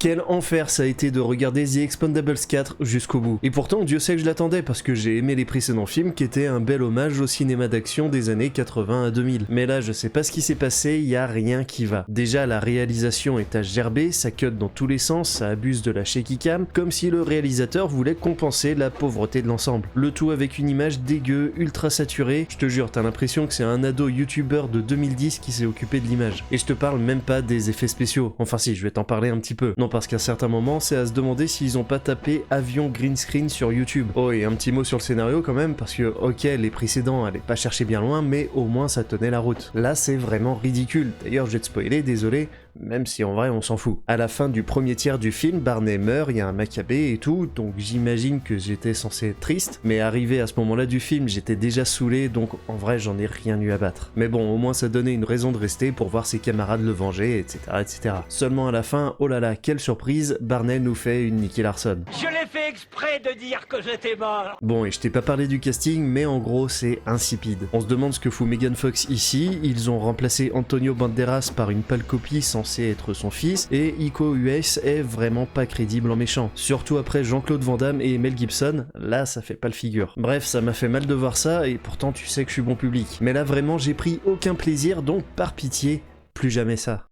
Quel enfer ça a été de regarder The Expendables 4 jusqu'au bout. Et pourtant, Dieu sait que je l'attendais parce que j'ai aimé les précédents films qui étaient un bel hommage au cinéma d'action des années 80 à 2000. Mais là, je sais pas ce qui s'est passé, y a rien qui va. Déjà, la réalisation est à gerber, ça cut dans tous les sens, ça abuse de la shaky cam, comme si le réalisateur voulait compenser la pauvreté de l'ensemble. Le tout avec une image dégueu, ultra saturée. Je te jure, t'as l'impression que c'est un ado youtubeur de 2010 qui s'est occupé de l'image. Et je te parle même pas des effets spéciaux. Enfin si, je vais t'en parler un petit peu. Non, parce qu'à certains moments, c'est à se demander s'ils ont pas tapé avion green screen sur YouTube. Oh, et un petit mot sur le scénario quand même, parce que ok, les précédents allaient pas chercher bien loin, mais au moins ça tenait la route. Là, c'est vraiment ridicule. D'ailleurs, je vais te spoiler, désolé, même si en vrai on s'en fout. À la fin du premier tiers du film, Barney meurt, il y a un macabé et tout, donc j'imagine que j'étais censé être triste, mais arrivé à ce moment-là du film, j'étais déjà saoulé, donc en vrai j'en ai rien eu à battre. Mais bon, au moins ça donnait une raison de rester pour voir ses camarades le venger, etc. etc. Seulement à la fin, oh là là, quelle surprise, Barney nous fait une Nicky Larson. Je l'ai fait exprès de dire que j'étais mort. Bon, et je t'ai pas parlé du casting, mais en gros c'est insipide. On se demande ce que fout Megan Fox ici, ils ont remplacé Antonio Banderas par une pâle copie censé être son fils, et Iko Uwais est vraiment pas crédible en méchant. Surtout après Jean-Claude Van Damme et Mel Gibson, là ça fait pas le figure. Bref, ça m'a fait mal de voir ça, et pourtant tu sais que je suis bon public. Mais là vraiment j'ai pris aucun plaisir, donc par pitié, plus jamais ça.